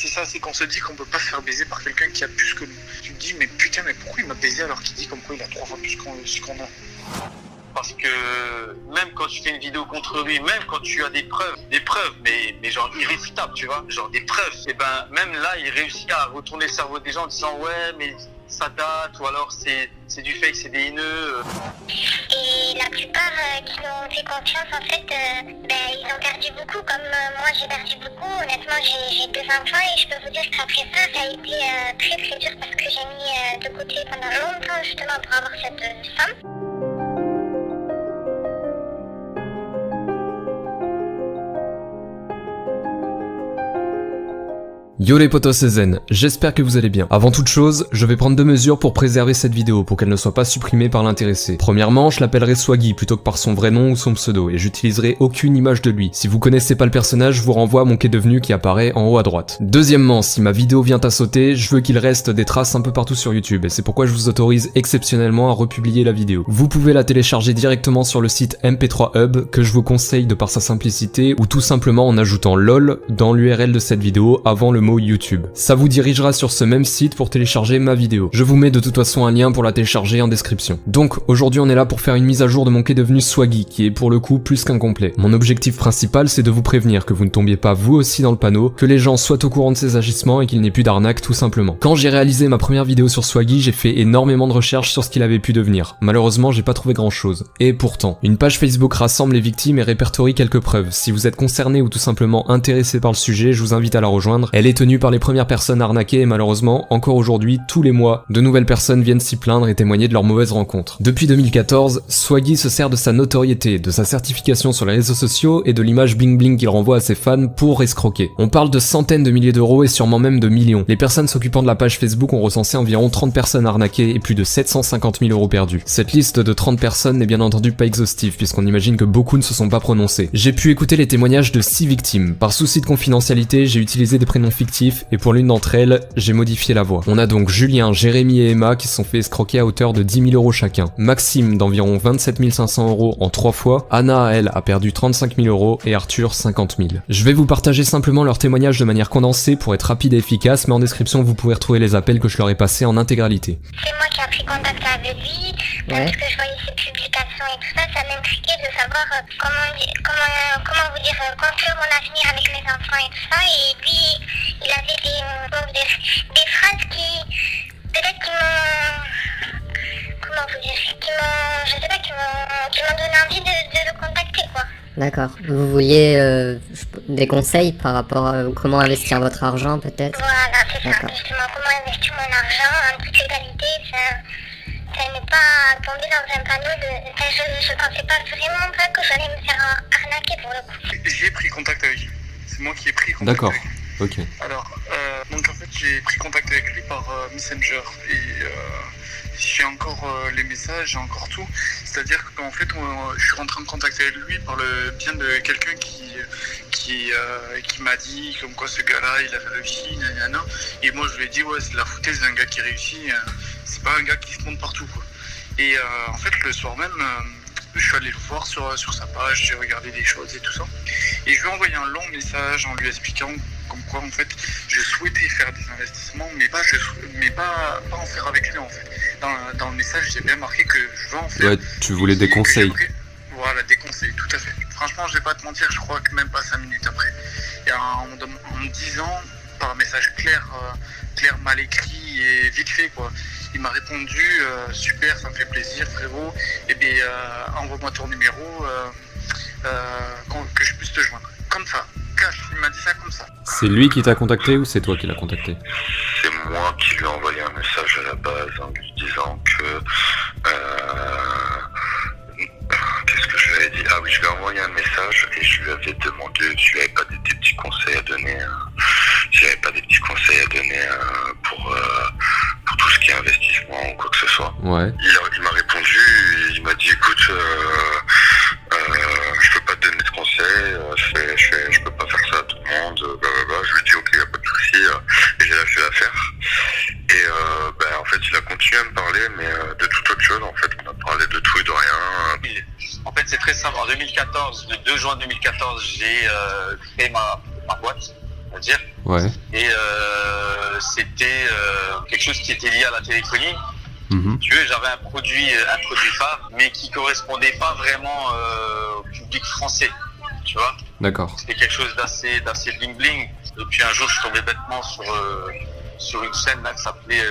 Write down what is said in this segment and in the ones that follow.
c'est ça, c'est qu'on se dit qu'on peut pas se faire baiser par quelqu'un qui a plus que nous. Tu te dis, mais putain, mais pourquoi il m'a baisé alors qu'il dit comme quoi il a 3 fois plus qu'on a? Parce que même quand tu fais une vidéo contre lui, même quand tu as des preuves, mais genre irréfutables, tu vois, genre des preuves, et ben même là, il réussit à retourner le cerveau des gens en disant ouais, mais ça date, ou alors c'est du fake, c'est des haineux. Et la plupart qui m'ont fait confiance, en fait, ils ont perdu beaucoup, comme moi j'ai perdu beaucoup. Honnêtement, j'ai 2 enfants et je peux vous dire qu'après ça, ça a été très très dur parce que j'ai mis de côté pendant longtemps justement pour avoir cette somme. Yo les potos, c'est Zen, j'espère que vous allez bien. Avant toute chose, je vais prendre 2 mesures pour préserver cette vidéo, pour qu'elle ne soit pas supprimée par l'intéressé. Premièrement, je l'appellerai Swaggy plutôt que par son vrai nom ou son pseudo, et j'utiliserai aucune image de lui. Si vous connaissez pas le personnage, je vous renvoie à mon qu'est devenu qui apparaît en haut à droite. Deuxièmement, si ma vidéo vient à sauter, je veux qu'il reste des traces un peu partout sur YouTube, et c'est pourquoi je vous autorise exceptionnellement à republier la vidéo. Vous pouvez la télécharger directement sur le site MP3 Hub, que je vous conseille de par sa simplicité, ou tout simplement en ajoutant LOL dans l'URL de cette vidéo avant le mot YouTube. Ça vous dirigera sur ce même site pour télécharger ma vidéo. Je vous mets de toute façon un lien pour la télécharger en description. Donc aujourd'hui on est là pour faire une mise à jour de mon qu'est devenu Swaggy, qui est pour le coup plus qu'incomplet. Mon objectif principal c'est de vous prévenir que vous ne tombiez pas vous aussi dans le panneau, que les gens soient au courant de ses agissements et qu'il n'ait plus d'arnaque tout simplement. Quand j'ai réalisé ma première vidéo sur Swaggy, j'ai fait énormément de recherches sur ce qu'il avait pu devenir. Malheureusement j'ai pas trouvé grand chose. Et pourtant, une page Facebook rassemble les victimes et répertorie quelques preuves. Si vous êtes concerné ou tout simplement intéressé par le sujet, je vous invite à la rejoindre. Elle est tenue par les premières personnes arnaquées et malheureusement, encore aujourd'hui, tous les mois, de nouvelles personnes viennent s'y plaindre et témoigner de leurs mauvaises rencontres. Depuis 2014, Swaggy se sert de sa notoriété, de sa certification sur les réseaux sociaux et de l'image bling bling qu'il renvoie à ses fans pour escroquer. On parle de centaines de milliers d'euros et sûrement même de millions. Les personnes s'occupant de la page Facebook ont recensé environ 30 personnes arnaquées et plus de 750 000 euros perdus. Cette liste de 30 personnes n'est bien entendu pas exhaustive puisqu'on imagine que beaucoup ne se sont pas prononcés. J'ai pu écouter les témoignages de 6 victimes. Par souci de confidentialité, j'ai utilisé des prénoms fictifs et pour l'une d'entre elles, j'ai modifié la voix. On a donc Julien, Jérémy et Emma qui se sont fait escroquer à hauteur de 10 000 euros chacun. Maxime d'environ 27 500 euros en 3 fois. Anna, elle, a perdu 35 000 euros et Arthur 50 000. Je vais vous partager simplement leurs témoignages de manière condensée pour être rapide et efficace, mais en description vous pourrez retrouver les appels que je leur ai passés en intégralité. C'est moi qui ai pris contact avec lui, parce que je voyais ses publications et tout ça, ça m'intriguait de savoir comment vous dire, construire mon avenir avec mes enfants et tout ça, et lui, il avait des phrases qui, peut-être qui m'ont, comment vous dire, je sais pas, qui m'ont donné envie de le contacter, quoi. D'accord. Vous vouliez des conseils par rapport à comment investir votre argent, peut-être? Voilà, c'est ça, justement, comment investir mon argent en toute égalité, ça n'est pas tombé dans un panneau de... je pensais pas vraiment pas que j'allais me faire arnaquer pour le coup. J'ai pris contact avec lui. C'est moi qui ai pris contact. D'accord. Avec lui. Ok. Alors, donc en fait, j'ai pris contact avec lui par Messenger et j'ai encore les messages, j'ai encore tout. C'est-à-dire qu'en fait, je suis rentré en contact avec lui par le bien de quelqu'un qui m'a dit comme quoi ce gars-là, il avait réussi, nanana. Et moi, je lui ai dit, ouais, c'est de la foutaise d'un gars qui réussit. C'est pas un gars qui se monte partout, quoi. Et en fait, le soir même, je suis allé le voir sur sa page, j'ai regardé des choses et tout ça. Et je lui ai envoyé un long message en lui expliquant comme quoi en fait je souhaitais faire des investissements, mais pas en faire avec lui en fait. Dans le message, j'ai bien marqué que je veux en faire. Ouais, tu voulais des conseils. Voilà, des conseils, tout à fait. Franchement, je vais pas te mentir, je crois que même pas 5 minutes après. Et en me disant par un message clair, mal écrit et vite fait quoi. Il m'a répondu super, ça me fait plaisir frérot. Et bien envoie-moi ton numéro que je puisse te joindre. Comme ça, cash, il m'a dit ça comme ça. C'est lui qui t'a contacté ou c'est toi qui l'as contacté? C'est moi qui lui ai envoyé un message à la base en lui disant que... qu'est-ce que je lui ai dit? Ah oui, je lui ai envoyé un message et je lui avais demandé si je n'avais pas des petits conseils à donner, pour tout ce qui est investissement ou quoi que ce soit. Ouais. Il m'a répondu, il m'a dit écoute, je peux pas te donner de conseils, je peux pas faire ça à tout le monde, blablabla. Je lui ai dit ok, y a pas de souci, et j'ai lâché l'affaire. Et en fait il a continué à me parler, mais de toute autre chose. En fait on a parlé de tout et de rien. En fait c'est très simple, le 2 juin 2014 j'ai créé ma boîte, on va dire. Ouais. Et c'était quelque chose qui était lié à la téléphonie. Tu vois, j'avais un produit phare, mais qui correspondait pas vraiment au public français, tu vois. D'accord. C'était quelque chose d'assez bling bling. Et puis un jour, je suis tombé bêtement sur une chaîne là qui s'appelait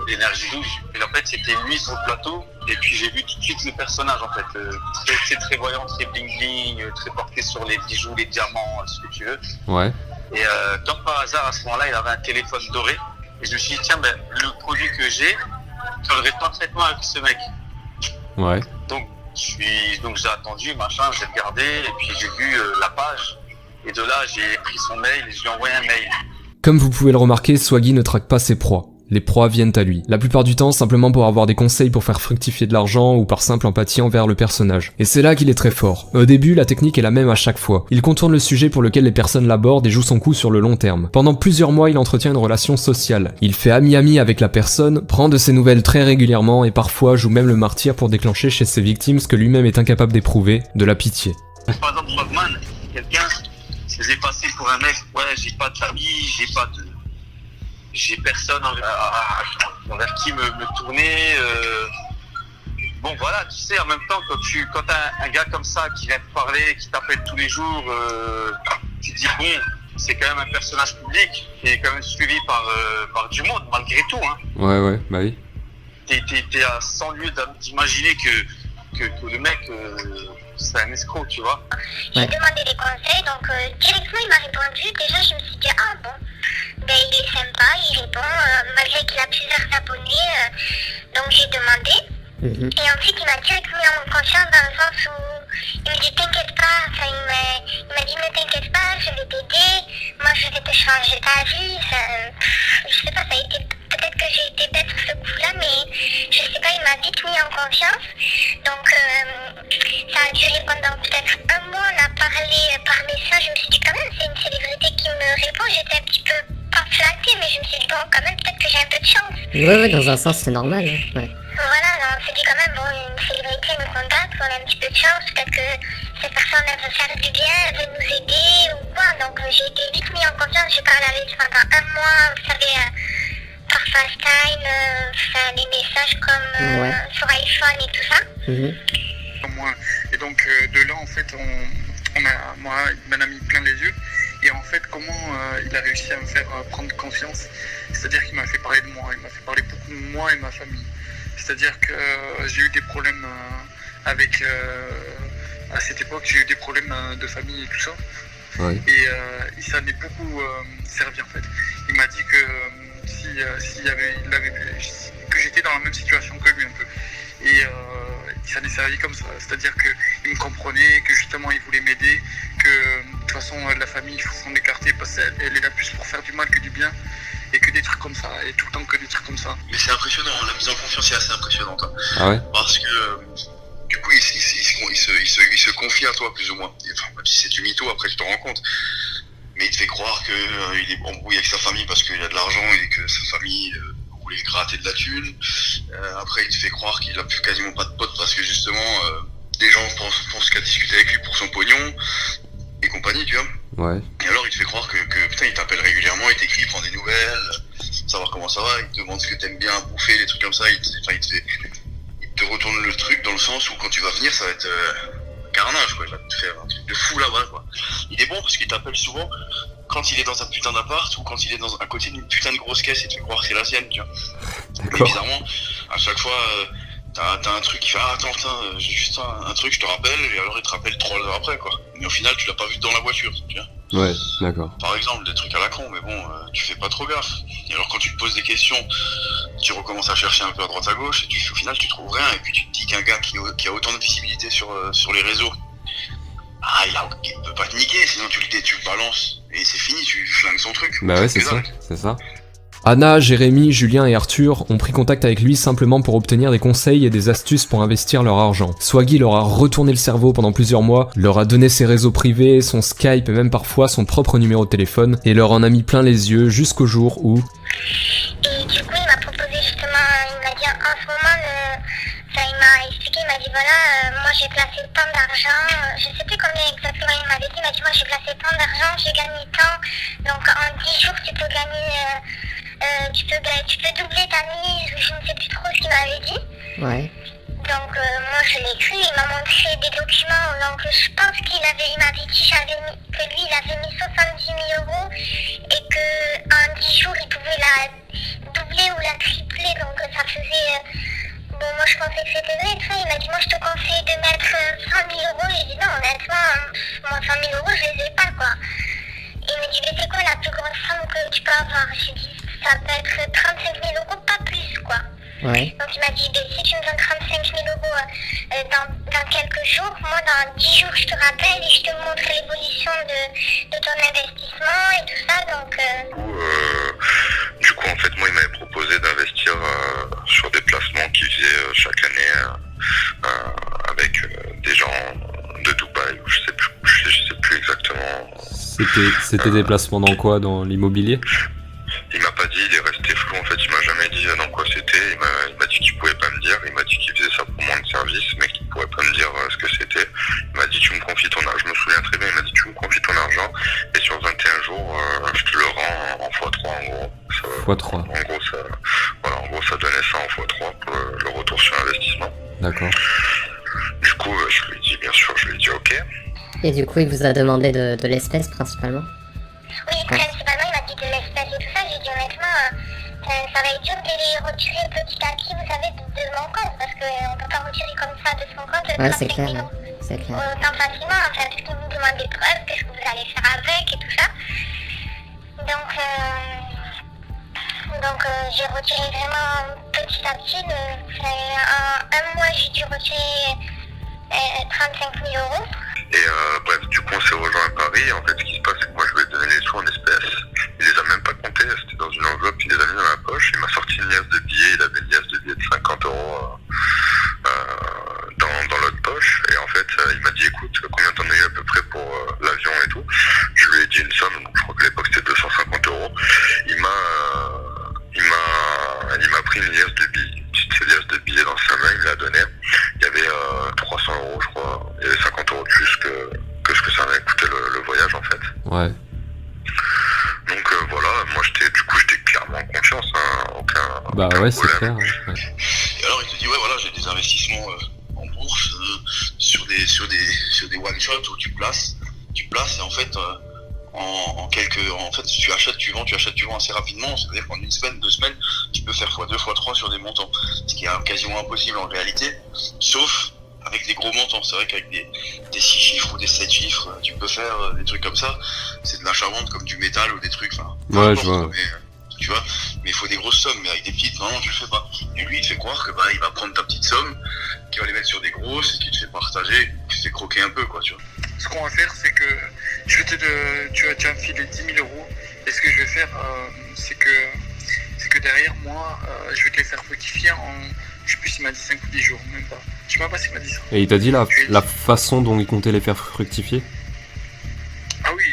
Énergie 12. Et en fait, c'était lui sur le plateau. Et puis j'ai vu tout de suite le personnage en fait, très voyant, très bling bling, très porté sur les bijoux, les diamants, ce que tu veux. Ouais. Et comme par hasard, à ce moment-là, il avait un téléphone doré. Et je me suis dit, tiens, ben, le produit que j'ai collerait parfaitement avec ce mec. Ouais. Donc j'ai attendu, machin, j'ai regardé, et puis j'ai vu la page. Et de là, j'ai pris son mail et je lui ai envoyé un mail. Comme vous pouvez le remarquer, Swaggy ne traque pas ses proies. Les proies viennent à lui. La plupart du temps, simplement pour avoir des conseils pour faire fructifier de l'argent ou par simple empathie envers le personnage. Et c'est là qu'il est très fort. Au début, la technique est la même à chaque fois. Il contourne le sujet pour lequel les personnes l'abordent et joue son coup sur le long terme. Pendant plusieurs mois, il entretient une relation sociale. Il fait ami-ami avec la personne, prend de ses nouvelles très régulièrement et parfois joue même le martyr pour déclencher chez ses victimes ce que lui-même est incapable d'éprouver, de la pitié. Par exemple, Frogman, quelqu'un se faisait passer pour un mec, ouais, j'ai pas de famille, j'ai personne envers qui me tourner. Bon voilà, tu sais, en même temps, quand t'as un gars comme ça qui vient te parler, qui t'appelle tous les jours, tu te dis bon, c'est quand même un personnage public qui est quand même suivi par du monde malgré tout. Hein. Ouais, bah oui. T'es à 100 lieues d'imaginer que le mec c'est un escroc, tu vois. J'ai demandé des conseils, donc directement il m'a répondu. Déjà je me suis dit ah bon, ben il est sympa, il répond malgré qu'il a plusieurs abonnés, donc j'ai demandé. Et ensuite il m'a directement mis en confiance dans le sens où il me dit t'inquiète pas, enfin, il m'a dit ne t'inquiète pas, je vais t'aider, moi je vais te changer ta vie. Je sais pas, ça a été peut-être que j'ai été bête sur ce coup-là, mais je sais pas, il m'a vite mis en confiance. Donc ça a duré pendant peut-être un mois, on a parlé par message, je me suis dit quand même c'est une célébrité qui me répond, j'étais un petit peu pas flattée, mais je me suis dit bon quand même peut-être que j'ai un peu de chance. Ouais, dans un sens c'est normal, ouais. Voilà, on s'est dit quand même, bon, une célébrité nous contacte, on a un petit peu de chance, peut-être que cette personne elle veut faire du bien, elle veut nous aider ou quoi. Donc j'ai été vite mis en confiance, j'ai parlé avec lui pendant un mois, vous savez, par FaceTime, les messages comme sur iPhone et tout ça. Et donc de là en fait moi il m'en a mis plein les yeux. Et en fait comment il a réussi à me faire prendre confiance, c'est-à-dire qu'il m'a fait parler de moi, il m'a fait parler beaucoup de moi et ma famille. C'est-à-dire que j'ai eu des problèmes avec à cette époque j'ai eu des problèmes de famille et tout ça. Ouais. Et ça m'est beaucoup servi en fait. Il m'a dit que que j'étais dans la même situation que lui un peu. Et ça m'est servi comme ça, c'est-à-dire qu'il me comprenait, que justement il voulait m'aider, que de toute façon la famille il faut s'en écarter parce qu'elle est là plus pour faire du mal que du bien, et que des trucs comme ça, et tout le temps que des trucs comme ça. Mais c'est impressionnant, la mise en confiance est assez impressionnante. Hein. Ah ouais. Parce que du coup il se confie à toi plus ou moins. Enfin, même si c'est du mytho, après tu te rends compte. Mais il te fait croire qu'il est embrouillé avec sa famille parce qu'il a de l'argent et que sa famille voulait gratter de la thune. Après il te fait croire qu'il a plus quasiment pas de potes parce que justement les gens pensent qu'à discuter avec lui pour son pognon et compagnie, tu vois. Ouais. Et alors il te fait croire que putain il t'appelle régulièrement, il t'écrit, il prend des nouvelles, savoir comment ça va, il te demande ce que t'aimes bien bouffer, des trucs comme ça, il te retourne le truc dans le sens où quand tu vas venir ça va être carnage quoi, il va te faire un truc de fou là-bas quoi. Il est bon parce qu'il t'appelle souvent quand il est dans un putain d'appart ou quand il est à côté d'une putain de grosse caisse et te fait croire que c'est la sienne, tu vois. Mais bizarrement, à chaque fois t'as un truc qui fait ah attends putain j'ai juste un truc je te rappelle, et alors il te rappelle 3 heures après quoi. Mais au final tu l'as pas vu dans la voiture, tu vois. Ouais, d'accord. Par exemple, des trucs à la con, mais bon, tu fais pas trop gaffe. Et alors quand tu te poses des questions, tu recommences à chercher un peu à droite à gauche, et au final tu trouves rien, et puis tu te dis qu'un gars qui a autant de visibilité sur les réseaux, il peut pas te niquer, sinon tu le balances, et c'est fini, tu flingues son truc. Bah ouais, c'est ça. Anna, Jérémy, Julien et Arthur ont pris contact avec lui simplement pour obtenir des conseils et des astuces pour investir leur argent. Swaggy leur a retourné le cerveau pendant plusieurs mois, leur a donné ses réseaux privés, son Skype et même parfois son propre numéro de téléphone, et leur en a mis plein les yeux jusqu'au jour où... Et du coup il m'a proposé justement, il m'a dit en ce moment, il m'a expliqué, il m'a dit voilà, moi j'ai placé tant d'argent, je sais plus combien exactement il m'avait dit, il m'a dit moi j'ai placé tant d'argent, j'ai gagné tant, donc en 10 jours tu peux gagner, tu peux doubler ta mise, ou je ne sais plus trop ce qu'il m'avait dit. Ouais. Donc moi je l'ai cru, il m'a montré des documents, donc je pense il m'avait dit que lui il avait mis 70 000 euros et qu'en 10 jours il pouvait la doubler ou la tripler, donc ça faisait... bon moi je pensais que c'était vrai, tout ça. Il m'a dit moi je te conseille de mettre 100 000 euros, j'ai dit non honnêtement, moi 100 000 euros je les ai pas quoi. Il me dit mais c'est quoi la plus grosse somme que tu peux avoir? J'ai dit ça peut être 35 000 euros, pas plus quoi. Ouais. Donc il m'a dit, si tu me donnes 35 000 euros dans quelques jours, moi dans 10 jours je te rappelle et je te montre l'évolution de ton investissement et tout ça. Donc, Du coup, en fait, moi, il m'avait proposé d'investir sur des placements qu'il faisait chaque année avec des gens de Dubaï, ou je sais plus exactement. C'était des placements dans quoi? Dans l'immobilier? Il m'a pas dit, il est resté flou en fait, il m'a jamais dit dans quoi c'était, il m'a dit qu'il pouvait pas me dire, il m'a dit qu'il faisait ça pour moins de service, mais qu'il pourrait pas me dire ce que c'était. Il m'a dit tu me confies ton argent, je me souviens très bien, il m'a dit tu me confies ton argent, et sur 21 jours, je te le rends en x3 en gros. x3. En gros ça donnait ça en x3 pour le retour sur investissement. D'accord. Du coup, je lui ai dit bien sûr, je lui ai dit ok. Et du coup, il vous a demandé de l'espèce principalement? oui, principalement il m'a dit de l'espèce et tout ça. J'ai dit honnêtement, ça va être dur de les retirer petit à petit, vous savez, de mon compte, parce qu'on peut pas retirer comme ça de son compte. Ouais, c'est clair, c'est clair. Autant facilement, enfin, parce que vous me demandez des preuves, qu'est-ce que vous allez faire avec et tout ça. Donc j'ai retiré vraiment petit à petit. En un mois, j'ai dû retirer 35 000 euros. Et bref, du coup on s'est rejoint à Paris, en fait ce qui se passe c'est que moi je lui ai donné les sous en espèces, il les a même pas comptés, c'était dans une enveloppe, il les a mis dans la poche, il m'a sorti une liasse de billets, il avait une liasse de billets de 50 euros dans l'autre poche, et en fait il m'a dit écoute combien t'en as eu à peu près pour l'avion et tout, je lui ai dit une somme, donc je crois que à l'époque c'était 250 euros, il m'a pris une liasse de billets, une petite liasse de billets dans sa main, il me l'a donné, il y avait 300 euros je crois, il y avait 50 euros de plus que ce que ça avait coûté le voyage en fait. Ouais. Donc voilà, moi j'étais clairement en confiance, hein, Bah aucun ouais, c'est problème. clair. Ouais. Et alors il te dit ouais voilà j'ai des investissements en bourse sur des one shot où tu places et en fait en fait tu achètes tu vends assez rapidement, c'est-à-dire qu'en une semaine, 2 semaines tu peux faire x2 x3 sur des montants, ce qui est quasiment impossible en réalité, sauf avec des gros montants. C'est vrai qu'avec des 6 chiffres ou des 7 chiffres tu peux faire des trucs comme ça, c'est de l'achat-vente comme du métal ou des trucs, enfin Ouais, je vois. tu vois, mais il faut des grosses sommes, mais avec des petites, non, tu le fais pas. Et lui, il te fait croire que bah, il va prendre ta petite somme, qu'il va les mettre sur des grosses, et qu'il te fait partager, qu'il te fait croquer un peu, quoi, tu vois. Ce qu'on va faire, c'est que tu vas me filer 10 000 euros, et ce que je vais faire, c'est que derrière moi, je vais te les faire fructifier en, je sais plus s'il m'a dit 5 ou 10 jours, même pas. Je sais même pas s'il m'a dit ça. Et il t'a dit la façon dont il comptait les faire fructifier? Ah oui,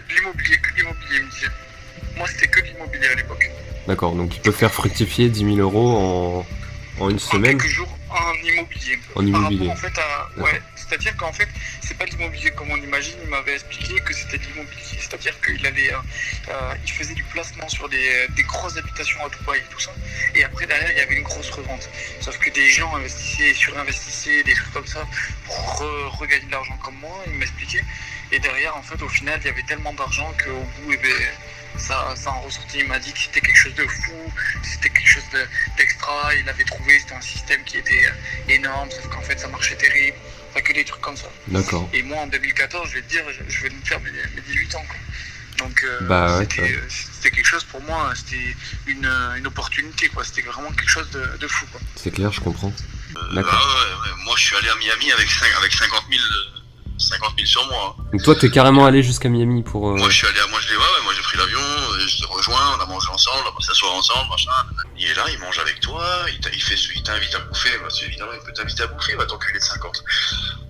de l'immobilier, que de l'immobilier, il me disait. Moi, c'était que de l'immobilier à l'époque. D'accord, donc il peut faire fructifier 10 000 euros en une semaine? En quelques jours, en immobilier. En immobilier. Par rapport, en fait, ouais, c'est-à-dire qu'en fait, c'est pas de l'immobilier comme on imagine, il m'avait expliqué que c'était de l'immobilier. C'est-à-dire qu'il allait, il faisait du placement sur des grosses habitations à Dubaï et tout ça. Et après, derrière, il y avait une grosse revente. Sauf que des gens investissaient, surinvestissaient, des trucs comme ça, pour regagner de l'argent comme moi, il m'expliquait. Et derrière, en fait, au final, il y avait tellement d'argent qu'au bout, eh ben, ça en ressortait. Il m'a dit que c'était quelque chose de fou, c'était quelque chose d'extra. Il avait trouvé, c'était un système qui était énorme, sauf qu'en fait, ça marchait terrible. Pas que des trucs comme ça. D'accord. Et moi, en 2014, je vais te dire, je vais me faire mes 18 ans, quoi. Donc, Bah ouais, c'était quelque chose pour moi, c'était une opportunité, quoi. C'était vraiment quelque chose de fou, quoi. C'est clair, je comprends. D'accord. Ouais. Moi, je suis allé à Miami avec 50 000 sur moi. Donc toi, t'es carrément allé jusqu'à Miami pour... Moi, j'ai pris l'avion, je l'ai rejoint, on a mangé ensemble, on a passé la soirée ensemble, machin. Il est là, il mange avec toi, il t'invite à bouffer, bah, évidemment, il peut t'inviter à bouffer, il va t'enculer de 50.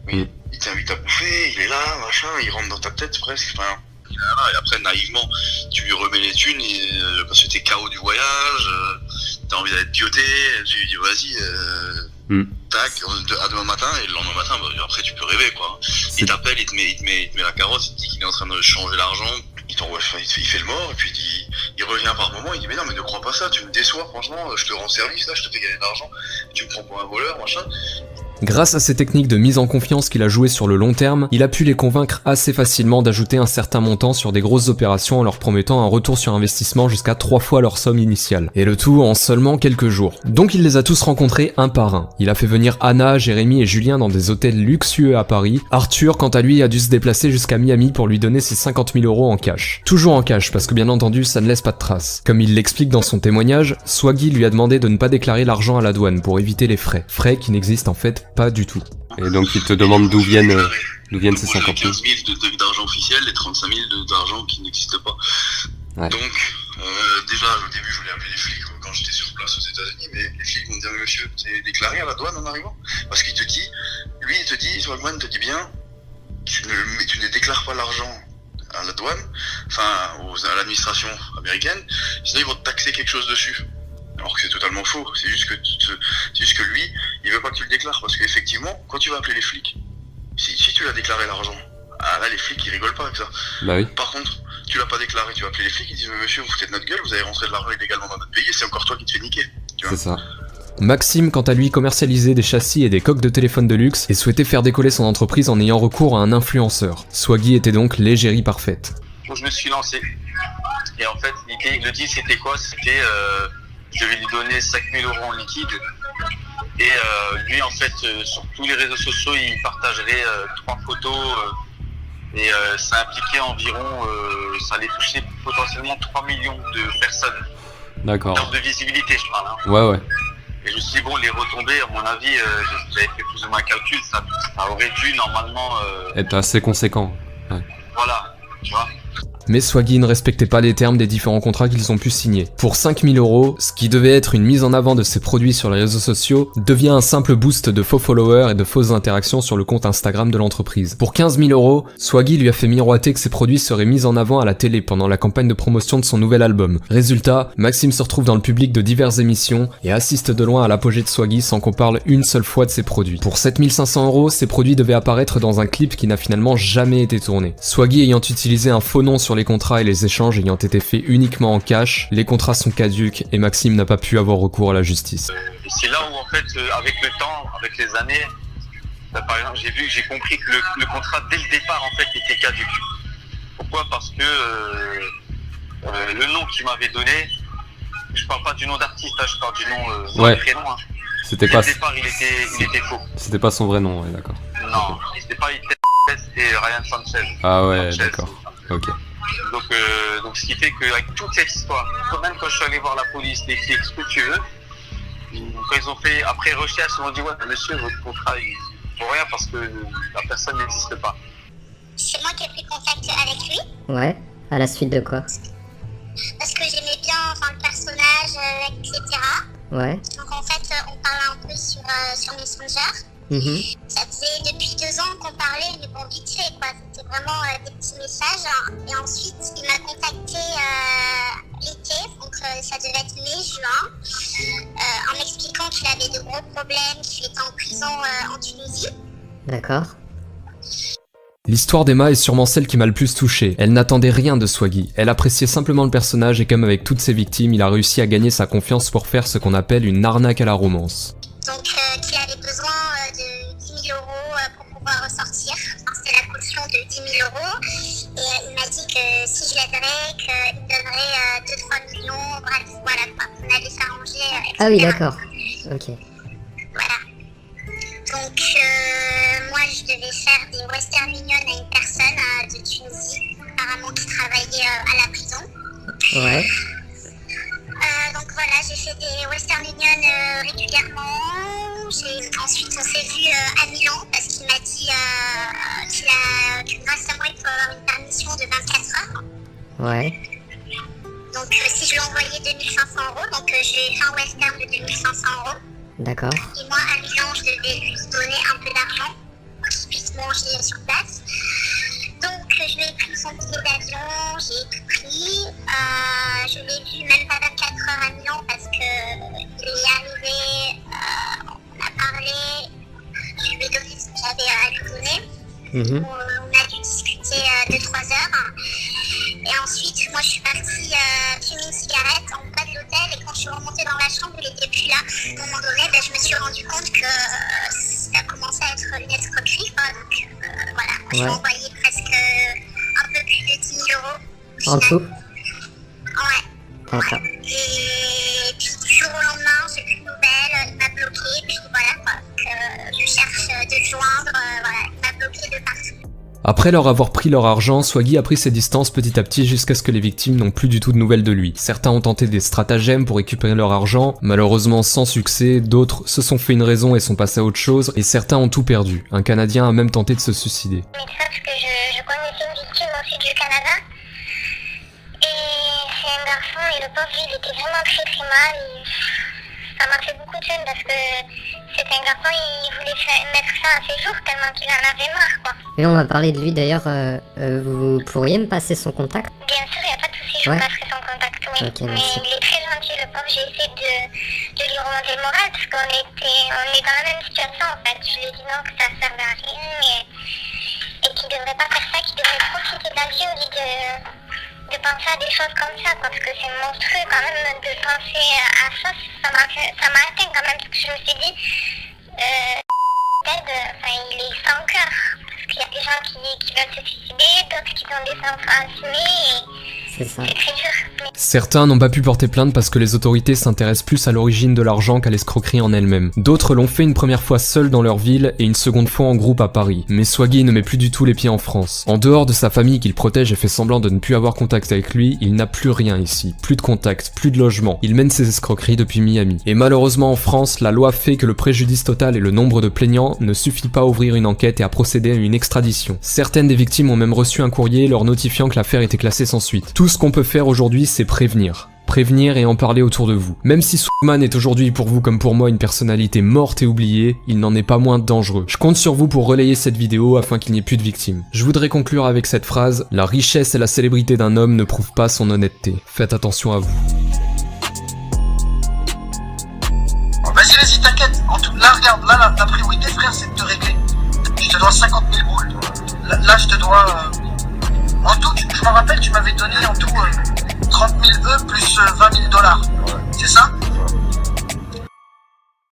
Oui, il t'invite à bouffer, il est là, machin, il rentre dans ta tête presque, enfin, il est là, et après, naïvement, tu lui remets les thunes, parce que t'es KO du voyage, t'as envie d'être pioté, tu lui dis, vas-y, Tac, à demain matin, et le lendemain matin, bah, après tu peux rêver quoi. Il t'appelle, il te met la carotte, il te dit qu'il est en train de changer l'argent, il fait le mort, et puis il revient par moment, il dit mais non mais ne crois pas ça, tu me déçois franchement, je te rends service là, je te fais gagner de l'argent, tu me prends pour un voleur, machin. Grâce à ces techniques de mise en confiance qu'il a jouées sur le long terme, il a pu les convaincre assez facilement d'ajouter un certain montant sur des grosses opérations en leur promettant un retour sur investissement jusqu'à 3 fois leur somme initiale. Et le tout en seulement quelques jours. Donc il les a tous rencontrés un par un. Il a fait venir Anna, Jérémy et Julien dans des hôtels luxueux à Paris. Arthur, quant à lui, a dû se déplacer jusqu'à Miami pour lui donner ses 50 000 € en cash. Toujours en cash, parce que bien entendu, ça ne laisse pas de traces. Comme il l'explique dans son témoignage, Swaggy lui a demandé de ne pas déclarer l'argent à la douane pour éviter les frais. Frais qui n'existent en fait pas du tout. Et donc il te demande d'où viennent ces 50 000. 15 000 d'argent officiel et 35 000 d'argent qui n'existe pas. Ouais. Donc, déjà, au début, je voulais appeler les flics quand j'étais sur place aux États-Unis, mais les flics m'ont dit « Monsieur, t'es déclaré à la douane en arrivant ?» Parce qu'il te dit, Swagman te dit bien, tu ne déclares pas l'argent à la douane, enfin, à l'administration américaine, sinon ils vont te taxer quelque chose dessus. Alors que c'est totalement faux, c'est juste que lui, il veut pas que tu le déclares, parce qu'effectivement, quand tu vas appeler les flics, si tu l'as déclaré l'argent, là les flics ils rigolent pas avec ça. Bah oui. Par contre, tu l'as pas déclaré, tu vas appeler les flics, ils disent mais monsieur, vous foutez de notre gueule, vous avez rentré de l'argent illégalement dans notre pays, et c'est encore toi qui te fais niquer. Tu vois. C'est ça. Maxime, quant à lui, commercialisait des châssis et des coques de téléphone de luxe et souhaitait faire décoller son entreprise en ayant recours à un influenceur. Swaggy était donc l'égérie parfaite. Donc je me suis lancé. Et en fait, le deal c'était quoi? C'était je vais lui donner 5 000 € en liquide. Et lui, en fait, sur tous les réseaux sociaux, il partagerait 3 photos. Et ça impliquait environ, ça allait toucher potentiellement 3 millions de personnes. D'accord. En termes de visibilité, je parle. Hein. Ouais. Et je me suis dit, bon, les retombées, à mon avis, j'avais fait plus ou moins un calcul, ça aurait dû normalement... être assez conséquent. Ouais. Voilà, tu vois. Mais Swaggy ne respectait pas les termes des différents contrats qu'ils ont pu signer. Pour 5 000 €, ce qui devait être une mise en avant de ses produits sur les réseaux sociaux, devient un simple boost de faux followers et de fausses interactions sur le compte Instagram de l'entreprise. Pour 15 000 €, Swaggy lui a fait miroiter que ses produits seraient mis en avant à la télé pendant la campagne de promotion de son nouvel album. Résultat, Maxime se retrouve dans le public de diverses émissions et assiste de loin à l'apogée de Swaggy sans qu'on parle une seule fois de ses produits. Pour 7 500 €, ses produits devaient apparaître dans un clip qui n'a finalement jamais été tourné. Swaggy ayant utilisé un faux nom sur les contrats et les échanges ayant été faits uniquement en cash, les contrats sont caducs et Maxime n'a pas pu avoir recours à la justice. Et c'est là où en fait, avec le temps, avec les années, par exemple, j'ai compris que le contrat dès le départ en fait était caduc. Pourquoi? Parce que le nom qu'il m'avait donné, je parle pas du nom d'artiste, hein, je parle du nom du prénom. Hein. C'était dès pas. le départ, il était faux. C'était pas son vrai nom, ouais, d'accord. Non, c'était pas c'était Ryan Sanchez. Ah ouais, Sanchez. d'accord. Ok. Donc ce qui fait qu'avec toute cette histoire, même quand je suis allé voir la police, les flics, ce que tu veux, quand ils ont fait après recherche, ils m'ont dit ouais monsieur, votre contrat il vaut rien parce que la personne n'existe pas. C'est moi qui ai pris contact avec lui. Ouais, à la suite de quoi? Parce que j'aimais bien le personnage, etc. Ouais. Donc en fait, on parlait un peu sur Messenger. Ça faisait depuis 2 ans qu'on parlait, mais bon, vite fait, quoi. C'était vraiment des petits messages. Et ensuite, il m'a contacté l'été, donc ça devait être mai-juin, en m'expliquant qu'il avait de gros problèmes, qu'il était en prison en Tunisie. D'accord. L'histoire d'Emma est sûrement celle qui m'a le plus touché. Elle n'attendait rien de Swaggy. Elle appréciait simplement le personnage et comme avec toutes ses victimes, il a réussi à gagner sa confiance pour faire ce qu'on appelle une arnaque à la romance. Donc qu'il avait besoin de 10 000 € pour pouvoir ressortir. Enfin, c'était la caution de 10 000 €. Et il m'a dit que si je l'aiderais, qu'il me donnerait 2-3 millions. Bref, voilà quoi. On allait s'arranger. Ah oui, d'accord. Ok. Voilà. Donc moi je devais faire des Western Union à une personne de Tunisie, apparemment qui travaillait à la prison. Ouais. Donc voilà, j'ai fait des Western Union régulièrement. Ensuite on s'est vu à Milan parce qu'il m'a dit que grâce à moi il faut avoir une permission de 24 heures. Ouais. Donc si je lui envoyais 2 500 €, donc j'ai fait un Western de 2 500 €. D'accord. Et moi à Milan je devais lui donner un peu d'argent pour qu'il puisse manger sur place. Donc je lui ai pris son billet d'avion, j'ai tout pris. Je l'ai vu même pas 24 heures à Milan parce que il est arrivé, on a parlé Mhm. où on a dû discuter 2-3 heures. Et ensuite, moi je suis partie fumer une cigarette en bas de l'hôtel, et quand je suis remontée dans la chambre, il était plus là. À un moment donné, je me suis rendu compte que ça commençait à être une escroquerie, quoi. Donc voilà, je lui ai envoyé presque un peu plus de 10 000 euros. En tout? Ouais. D'accord. Et puis du jour au lendemain, j'ai plus de nouvelles, il m'a bloqué, puis voilà quoi. Donc, je cherche de le joindre, voilà, il m'a bloqué de partout. Après leur avoir pris leur argent, Swaggy a pris ses distances petit à petit jusqu'à ce que les victimes n'ont plus du tout de nouvelles de lui. Certains ont tenté des stratagèmes pour récupérer leur argent, malheureusement sans succès, d'autres se sont fait une raison et sont passés à autre chose, et certains ont tout perdu. Un Canadien a même tenté de se suicider. Mais sauf que je connaissais une victime aussi du Canada, et c'est un garçon, et le pauvre il était vraiment très mal, ça m'a fait beaucoup de peine parce que c'était un garçon, il voulait mettre ça à ses jours tellement qu'il en avait marre quoi. Et on va parler de lui d'ailleurs, vous pourriez me passer son contact? Bien sûr, il n'y a pas de souci, je vous passerai son contact, oui. Ok, mais merci. il est très gentil, le pauvre, j'ai essayé de lui remonter le moral parce qu'on est dans la même situation en fait. Je lui ai dit non, que ça servait à rien et qu'il devrait pas faire ça, qu'il devrait profiter de la vie au lieu de penser à des choses comme ça, parce que c'est monstrueux quand même de penser à ça. Ça m'a atteint quand même, parce que je me suis dit, il est sans cœur, parce qu'il y a des gens qui veulent se suicider, d'autres qui ont des enfants assumés, C'est ça. et c'est très dur. Mais Certains n'ont pas pu porter plainte parce que les autorités s'intéressent plus à l'origine de l'argent qu'à l'escroquerie en elle-même. D'autres l'ont fait une première fois seuls dans leur ville et une seconde fois en groupe à Paris. Mais Swaggy ne met plus du tout les pieds en France. En dehors de sa famille qu'il protège et fait semblant de ne plus avoir contact avec lui, il n'a plus rien ici. Plus de contact, plus de logement. Il mène ses escroqueries depuis Miami. Et malheureusement en France, la loi fait que le préjudice total et le nombre de plaignants ne suffit pas à ouvrir une enquête et à procéder à une extradition. Certaines des victimes ont même reçu un courrier leur notifiant que l'affaire était classée sans suite. Tout ce qu'on peut faire aujourd'hui, c'est prévenir. Prévenir et en parler autour de vous. Même si Swagman est aujourd'hui pour vous comme pour moi une personnalité morte et oubliée, il n'en est pas moins dangereux. Je compte sur vous pour relayer cette vidéo afin qu'il n'y ait plus de victimes. Je voudrais conclure avec cette phrase: la richesse et la célébrité d'un homme ne prouvent pas son honnêteté. Faites attention à vous. Vas-y, t'inquiète. Là, regarde, là, la priorité, frère, c'est de te régler. Je te dois 50 000 boules. Là, je te dois... En tout, je me rappelle, tu m'avais donné en tout 30 000 E plus 20 000 $. C'est ça?